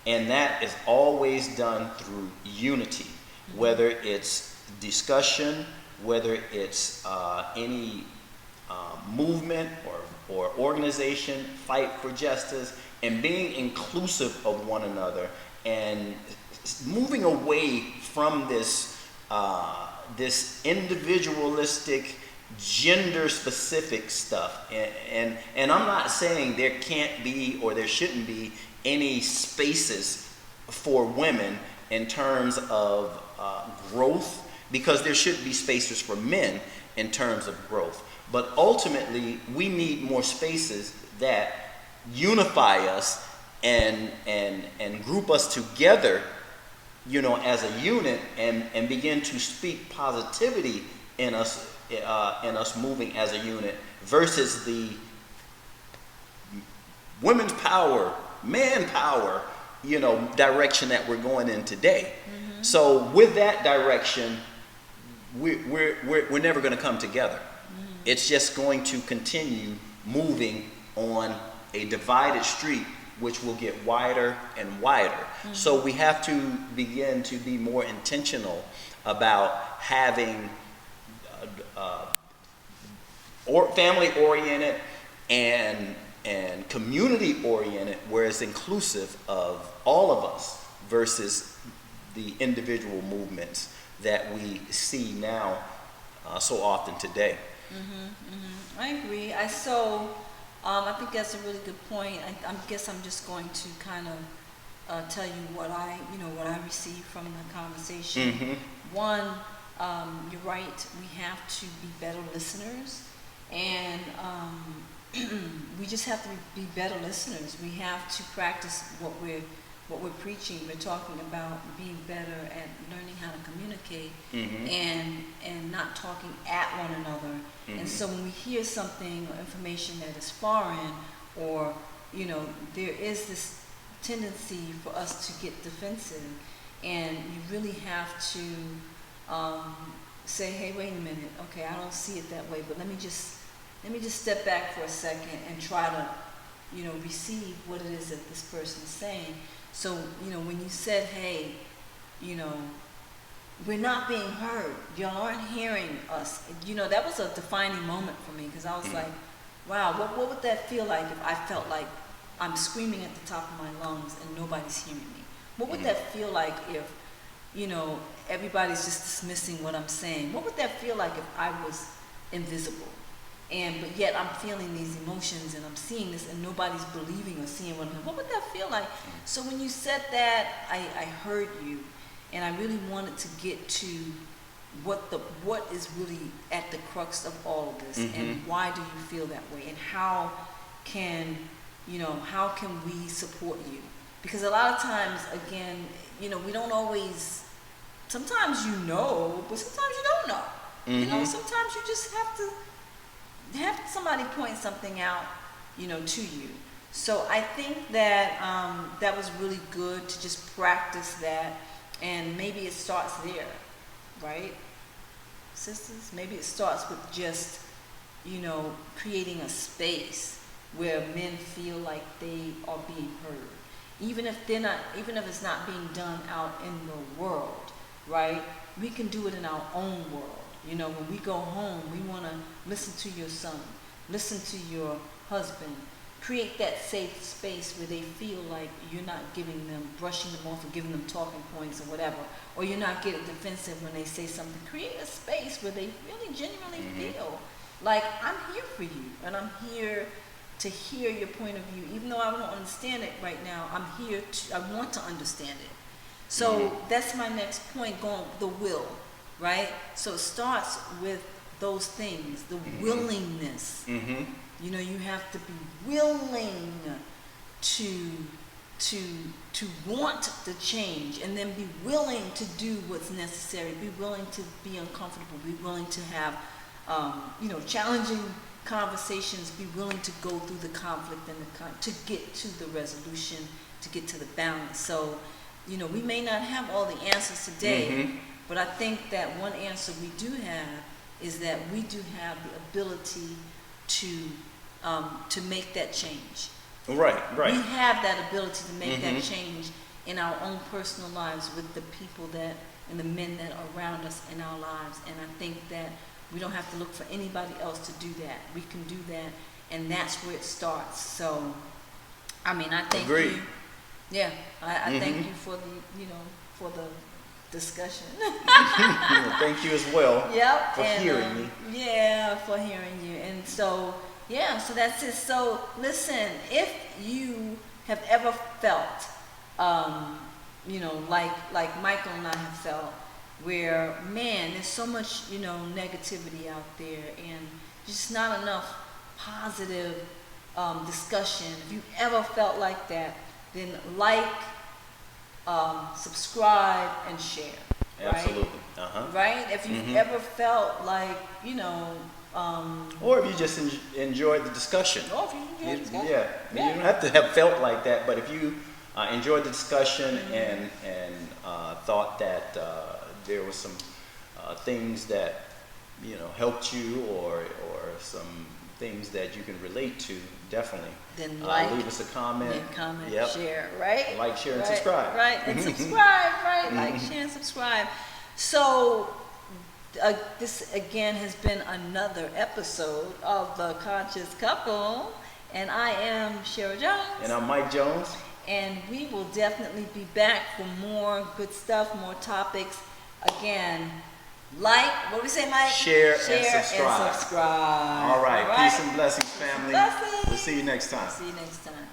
And that is always done through unity, whether it's discussion, whether it's any movement or organization, fight for justice, and being inclusive of one another and moving away from this individualistic, gender-specific stuff. And I'm not saying there can't be or there shouldn't be any spaces for women in terms of growth, because there should be spaces for men in terms of growth. But ultimately, we need more spaces that unify us and group us together, as a unit, and begin to speak positivity in us moving as a unit, versus the women's power, man power, direction that we're going in today. Mm-hmm. So with that direction, we're never going to come together. Mm-hmm. It's just going to continue moving on a divided street, which will get wider and wider. Mm-hmm. So we have to begin to be more intentional about having family-oriented and community-oriented, where it's inclusive of all of us, versus the individual movements that we see now so often today. I agree. I think that's a really good point. I guess I'm just going to kind of tell you what I received from the conversation. Mm-hmm. One, you're right. We have to be better listeners, and we just have to be better listeners. We have to practice what we're preaching. We're talking about being better at learning how to communicate, mm-hmm. and not talking at one another. Mm-hmm. And so when we hear something or information that is foreign, or there is this tendency for us to get defensive, and you really have to say, hey, wait a minute, okay, I don't see it that way, but let me just step back for a second and try to receive what it is that this person is saying. So when you said, hey, we're not being heard, y'all aren't hearing us, that was a defining moment for me, because I was like, wow, what would that feel like if I felt like I'm screaming at the top of my lungs and nobody's hearing me? What would that feel like if everybody's just dismissing what I'm saying? What would that feel like if I was invisible? But yet I'm feeling these emotions and I'm seeing this and nobody's believing or seeing what I'm doing. What would that feel like? So when you said that, I heard you, and I really wanted to get to what is really at the crux of all of this, mm-hmm. and why do you feel that way, and how can we support you? Because a lot of times, again, we don't always. Sometimes but sometimes you don't know. Mm-hmm. Sometimes you just have to have somebody point something out, to you. So I think that that was really good to just practice that, and maybe it starts there, right, sisters? Maybe it starts with just, creating a space where men feel like they are being heard, even if it's not being done out in the world, right? We can do it in our own world. When we go home, we want to listen to your son, listen to your husband, create that safe space where they feel like you're not brushing them off or giving them talking points or whatever, or you're not getting defensive when they say something. Create a space where they really genuinely mm-hmm. feel like, I'm here for you, and I'm here to hear your point of view. Even though I don't understand it right now, I want to understand it. So that's my next point, going the will, right? So it starts with those things, the willingness. You know, you have to be willing to want the change, and then be willing to do what's necessary, be willing to be uncomfortable, be willing to have you know, challenging conversations, be willing to go through the conflict and to get to the resolution, to get to the balance. So, you know, we may not have all the answers today, but I think that one answer we do have is that we do have the ability to make that change. Right. We have that ability to make that change in our own personal lives with the people that and the men that are around us in our lives. And I think that we don't have to look for anybody else to do that. We can do that, and that's where it starts. So, I mean, I thank you. Yeah, I thank you for the, you know, for the discussion. Thank you as well. Yep. For hearing me. Yeah, for hearing you. And so, yeah, so that's it. So, listen, if you have ever felt, you know, like Michael and I have felt, where, man, there's so much, you know, negativity out there, and just not enough positive discussion. If you ever felt like that, then like, subscribe, and share. Absolutely. Right? If you've ever felt like, you know, or if you just enjoyed the discussion. or if you enjoyed the discussion. Yeah. You don't have to have felt like that, but if you enjoyed the discussion and thought that there were some things that, you know, helped you, or some things that you can relate to, definitely. Then leave us a comment. Share, right? Like, share, and subscribe. Right, and subscribe, right? Like, share, and subscribe. So, this again has been another episode of The Conscious Couple, and I am Cheryl Jones. And I'm Mike Jones. And we will definitely be back for more good stuff, more topics. Again, like, what do we say, Mike? Share and subscribe. All right. Peace and blessings, family. Blessings. We'll see you next time. See you next time.